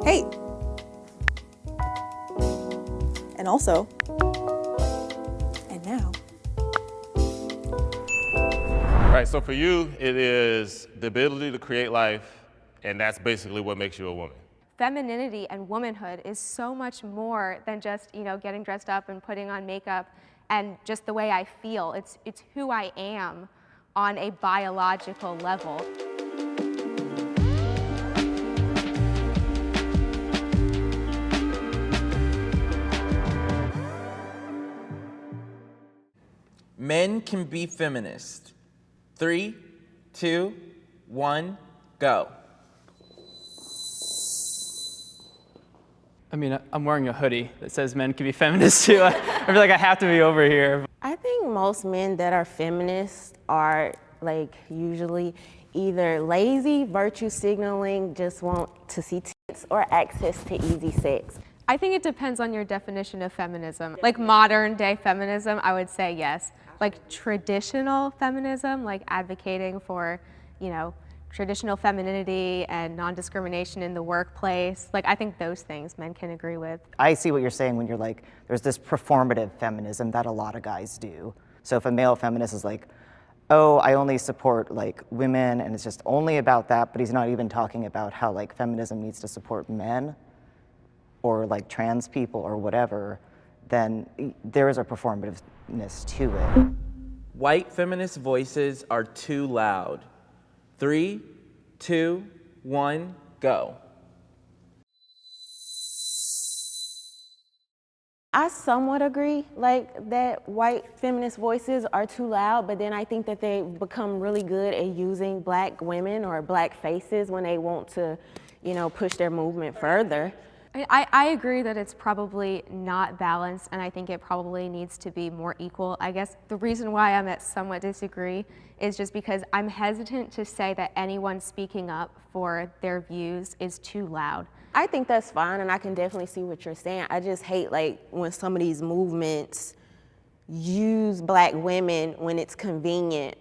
Hey! And also, and now. Right, so for you, it is the ability to create life, and that's basically what makes you a woman. Femininity and womanhood is so much more than just, getting dressed up and putting on makeup and just the way I feel. It's who I am on a biological level. Men can be feminist. 3, 2, 1, go. I mean, I'm wearing a hoodie that says men can be feminists too. I feel like I have to be over here. I think most men that are feminists are usually either lazy, virtue signaling, just want to see tits, or access to easy sex. I think it depends on your definition of feminism. Like modern day feminism, I would say yes. Like traditional feminism, like advocating for, traditional femininity and non-discrimination in the workplace. I think those things men can agree with. I see what you're saying when you're like, there's this performative feminism that a lot of guys do. So if a male feminist is like, oh, I only support women and it's just only about that, but he's not even talking about how feminism needs to support men or trans people or whatever, then there is a performativeness to it. White feminist voices are too loud. 3, 2, 1, go. I somewhat agree, that white feminist voices are too loud, but then I think that they become really good at using black women or black faces when they want to, push their movement further. I agree that it's probably not balanced, and I think it probably needs to be more equal. I guess the reason why I'm at somewhat disagree is just because I'm hesitant to say that anyone speaking up for their views is too loud. I think that's fine, and I can definitely see what you're saying. I just hate when some of these movements use black women when it's convenient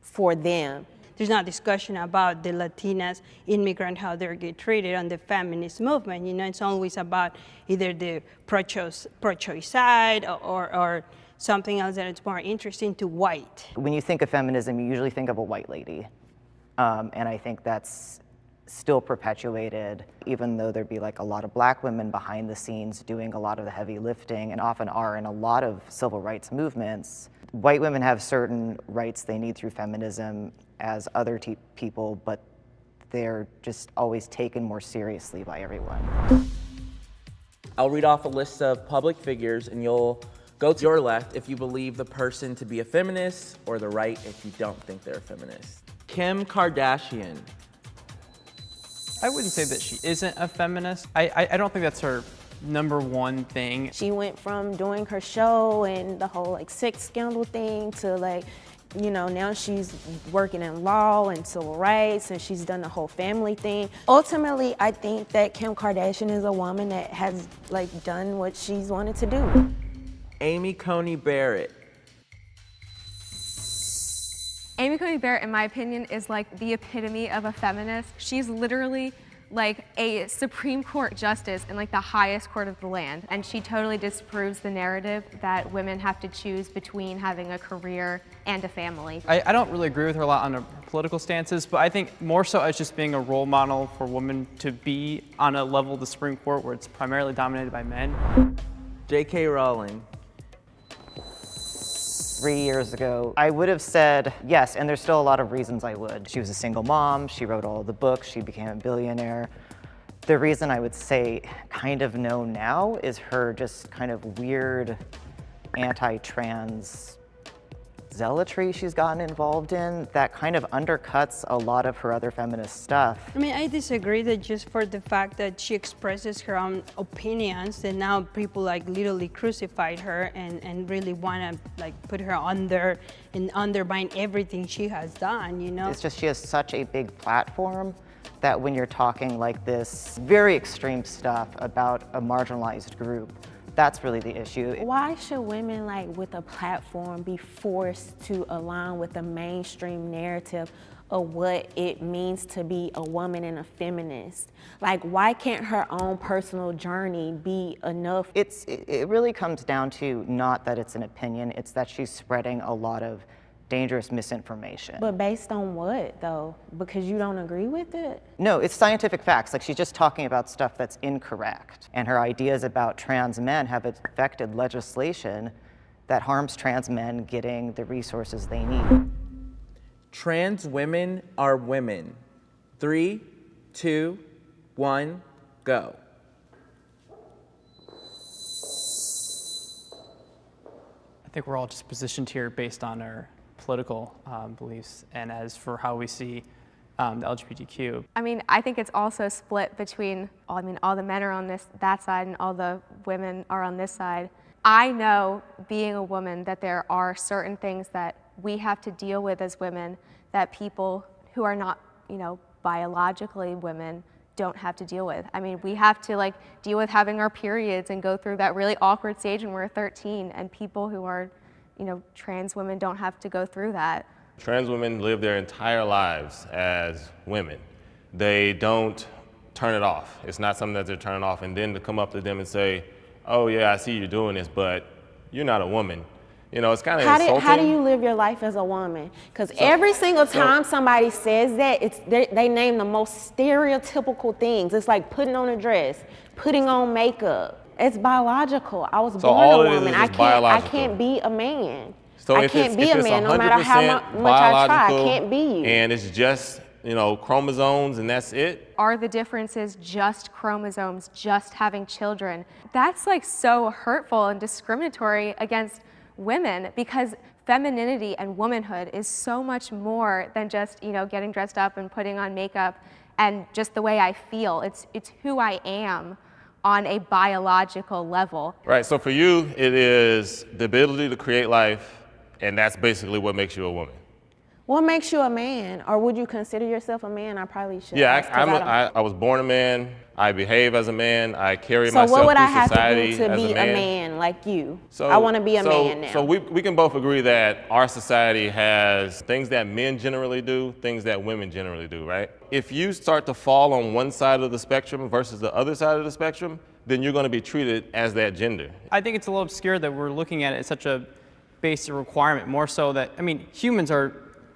for them. There's not discussion about the Latinas immigrant, how they get treated on the feminist movement. It's always about either the pro-choice side or something else that it's more interesting to white. When you think of feminism, you usually think of a white lady. And I think that's still perpetuated, even though there'd be a lot of black women behind the scenes doing a lot of the heavy lifting, and often are in a lot of civil rights movements. White women have certain rights they need through feminism as other people, but they're just always taken more seriously by everyone. I'll read off a list of public figures and you'll go to your left if you believe the person to be a feminist, or the right if you don't think they're a feminist. Kim Kardashian. I wouldn't say that she isn't a feminist. I don't think that's her number one thing. She went from doing her show and the whole sex scandal thing to now she's working in law and civil rights, and she's done the whole family thing. Ultimately, I think that Kim Kardashian is a woman that has done what she's wanted to do. Amy Coney Barrett. Amy Coney Barrett, in my opinion, is the epitome of a feminist. She's literally a Supreme Court justice in the highest court of the land. And she totally disproves the narrative that women have to choose between having a career and a family. I don't really agree with her a lot on her political stances, but I think more so as just being a role model for women to be on a level of the Supreme Court where it's primarily dominated by men. J.K. Rowling. 3 years ago, I would have said yes, and there's still a lot of reasons I would. She was a single mom, she wrote all the books, she became a billionaire. The reason I would say kind of no now is her just kind of weird anti-trans zealotry she's gotten involved in that kind of undercuts a lot of her other feminist stuff. I disagree that just for the fact that she expresses her own opinions, that now people literally crucified her and really want to put her under and undermine everything she has done, It's just she has such a big platform that when you're talking this very extreme stuff about a marginalized group, that's really the issue. Why should women with a platform be forced to align with the mainstream narrative of what it means to be a woman and a feminist. Like, why can't her own personal journey be enough? It really comes down to not that it's an opinion, it's that she's spreading a lot of dangerous misinformation. But based on what, though? Because you don't agree with it? No, it's scientific facts. Like, she's just talking about stuff that's incorrect. And her ideas about trans men have affected legislation that harms trans men getting the resources they need. Trans women are women. 3, 2, 1, go. I think we're all just positioned here based on our political beliefs, and as for how we see the LGBTQ. I mean, I think it's also split between, all the men are on that side and all the women are on this side. I know, being a woman, that there are certain things that we have to deal with as women that people who are not, biologically women don't have to deal with. I mean, we have to deal with having our periods and go through that really awkward stage when we're 13, and people who are, trans women don't have to go through that. Trans women live their entire lives as women. They don't turn it off. It's not something that they're turning off, and then to come up to them and say, oh yeah, I see you're doing this, but you're not a woman. It's kind of insulting. How do you live your life as a woman? Because every single time somebody says that, they name the most stereotypical things. It's like putting on a dress, putting on makeup. It's biological. I was born a woman. I can't be a man. So I can't be a man no matter how much I try. I can't be you. And it's just, chromosomes and that's it. Are the differences just chromosomes, just having children? That's so hurtful and discriminatory against women, because femininity and womanhood is so much more than just, getting dressed up and putting on makeup and just the way I feel. It's who I am on a biological level. Right, so for you, it is the ability to create life, and that's basically what makes you a woman. What makes you a man? Or would you consider yourself a man? I probably should. Yeah, I was born a man. I behave as a man. I carry myself through society. So what would I have to do to be a man like you? I want to be a man now. So we can both agree that our society has things that men generally do, things that women generally do, right? If you start to fall on one side of the spectrum versus the other side of the spectrum, then you're going to be treated as that gender. I think it's a little obscure that we're looking at it as such a basic requirement, more so that, humans are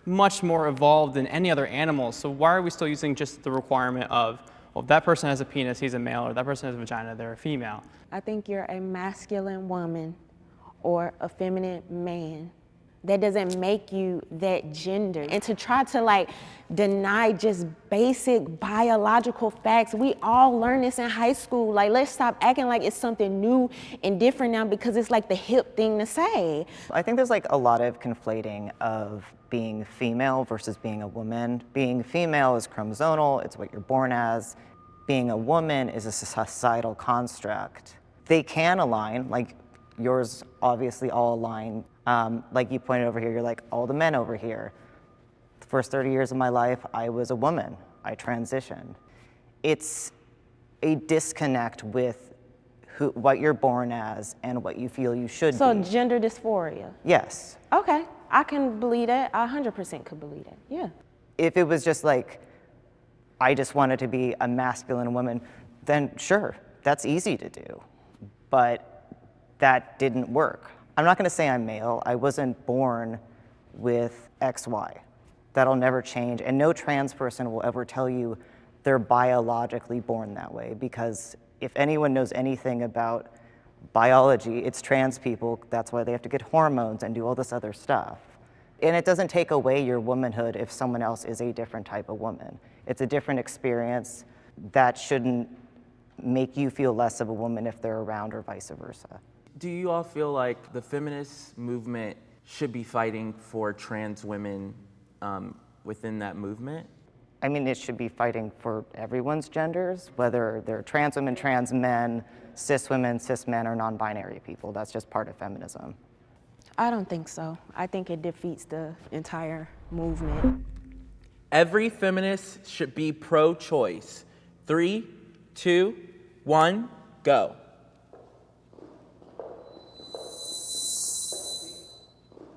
much more evolved than any other animal, so why are we still using just the requirement of, well, if that person has a penis, he's a male, or that person has a vagina, they're a female? I think you're a masculine woman or a feminine man. That doesn't make you that gender. And to try to deny just basic biological facts, we all learn this in high school. Let's stop acting like it's something new and different now because it's the hip thing to say. I think there's a lot of conflating of being female versus being a woman. Being female is chromosomal, it's what you're born as. Being a woman is a societal construct. They can align, yours obviously all align. Like you pointed over here, you're all the men over here. The first 30 years of my life, I was a woman. I transitioned. It's a disconnect with what you're born as and what you feel you should be. So gender dysphoria? Yes. Okay, I can believe that. I 100% could believe that, yeah. If it was just I just wanted to be a masculine woman, then sure, that's easy to do. But that didn't work. I'm not gonna say I'm male. I wasn't born with XY. That'll never change, and no trans person will ever tell you they're biologically born that way, because if anyone knows anything about biology, it's trans people. That's why they have to get hormones and do all this other stuff. And it doesn't take away your womanhood if someone else is a different type of woman. It's a different experience that shouldn't make you feel less of a woman if they're around, or vice versa. Do you all feel like the feminist movement should be fighting for trans women within that movement? It should be fighting for everyone's genders, whether they're trans women, trans men, cis women, cis men, or non-binary people. That's just part of feminism. I don't think so. I think it defeats the entire movement. Every feminist should be pro-choice. 3, 2, 1, go.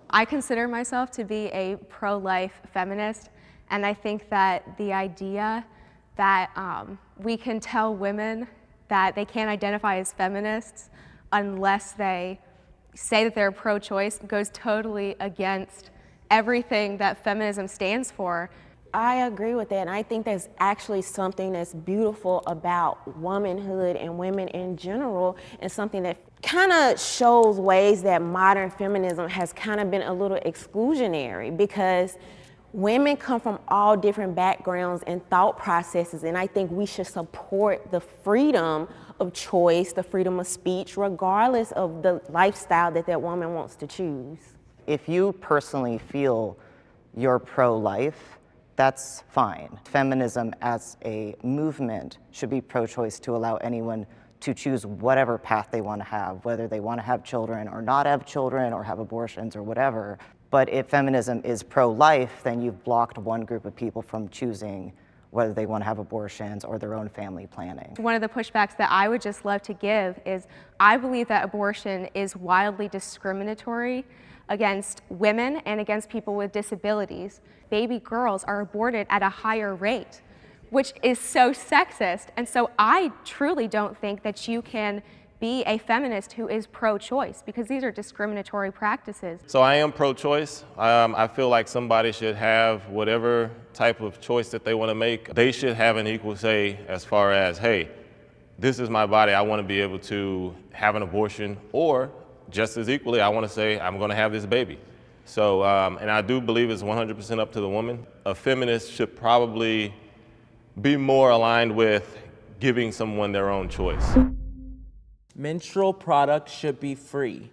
I consider myself to be a pro-life feminist, And I think that the idea that we can tell women that they can't identify as feminists unless they say that they're pro-choice goes totally against everything that feminism stands for. I agree with that, and I think there's actually something that's beautiful about womanhood and women in general, and something that kind of shows ways that modern feminism has kind of been a little exclusionary, because women come from all different backgrounds and thought processes, and I think we should support the freedom of choice, the freedom of speech, regardless of the lifestyle that that woman wants to choose. If you personally feel you're pro-life, that's fine. Feminism as a movement should be pro-choice to allow anyone to choose whatever path they want to have, whether they want to have children or not have children or have abortions or whatever. But if feminism is pro-life, then you've blocked one group of people from choosing whether they want to have abortions or their own family planning. One of the pushbacks that I would just love to give is I believe that abortion is wildly discriminatory against women and against people with disabilities. Baby girls are aborted at a higher rate, which is so sexist. And so I truly don't think that you can be a feminist who is pro-choice, because these are discriminatory practices. So I am pro-choice. I feel like somebody should have whatever type of choice that they want to make. They should have an equal say as far as, hey, this is my body, I want to be able to have an abortion, or just as equally, I want to say, I'm going to have this baby. So, and I do believe it's 100% up to the woman. A feminist should probably be more aligned with giving someone their own choice. Menstrual products should be free.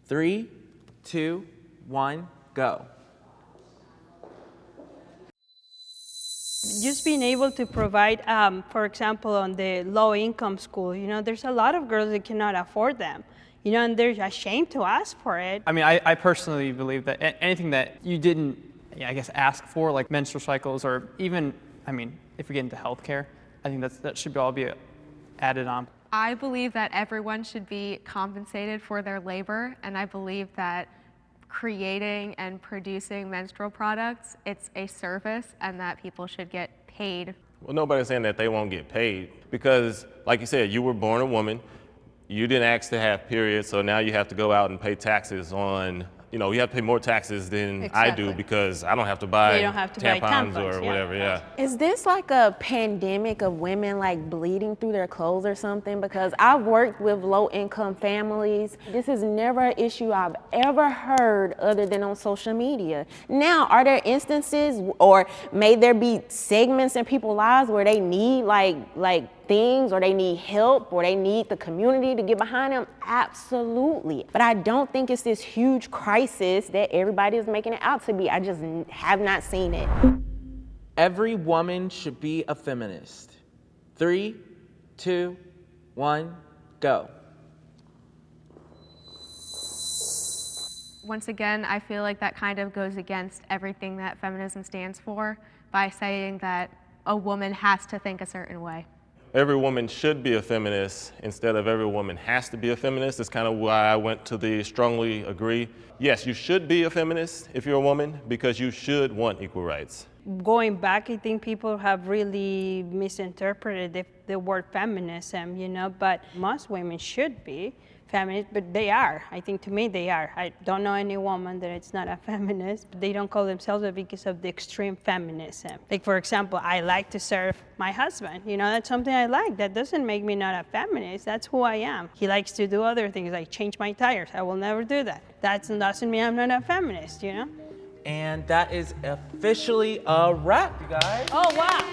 3, 2, 1, go. Just being able to provide, for example, on the low-income school, there's a lot of girls that cannot afford them. And they're ashamed to ask for it. I mean, I personally believe that anything that you didn't, I guess, ask for, like menstrual cycles, or even, I mean, if we get into healthcare, I think that should all be added on. I believe that everyone should be compensated for their labor, and I believe that creating and producing menstrual products, it's a service, and that people should get paid. Well, nobody's saying that they won't get paid, because like you said, you were born a woman. You didn't ask to have periods, so now you have to go out and pay taxes on, you have to pay more taxes than I do, because I don't have to buy tampons or whatever, yeah. Is this like a pandemic of women like bleeding through their clothes or something? Because I've worked with low-income families. This is never an issue I've ever heard other than on social media. Now, are there instances, or may there be segments in people's lives where they need like things, or they need help, or they need the community to get behind them? Absolutely. But I don't think it's this huge crisis that everybody is making it out to be. I just have not seen it. Every woman should be a feminist. 3, 2, 1, go. Once again, I feel like that kind of goes against everything that feminism stands for by saying that a woman has to think a certain way. Every woman should be a feminist instead of every woman has to be a feminist. That's kind of why I went to the strongly agree. Yes, you should be a feminist if you're a woman, because you should want equal rights. Going back, I think people have really misinterpreted the word feminism, but most women should be feminist, but they are. I think, to me, they are. I don't know any woman that it's not a feminist, but they don't call themselves that because of the extreme feminism. Like, for example, I like to serve my husband. That's something I like. That doesn't make me not a feminist. That's who I am. He likes to do other things, like change my tires. I will never do that. That doesn't mean I'm not a feminist, And that is officially a wrap, you guys. Oh, wow.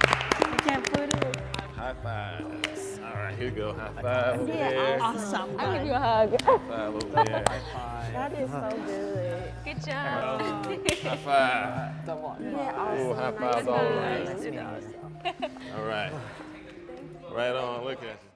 I can't put it. High fives. All right, here we go. High five over there. Awesome. I'll give you a hug. High five over there. That is so good. Good job. High five. Yeah, awesome. Ooh, high fives all around. Nice. All right. Right on. Look at you.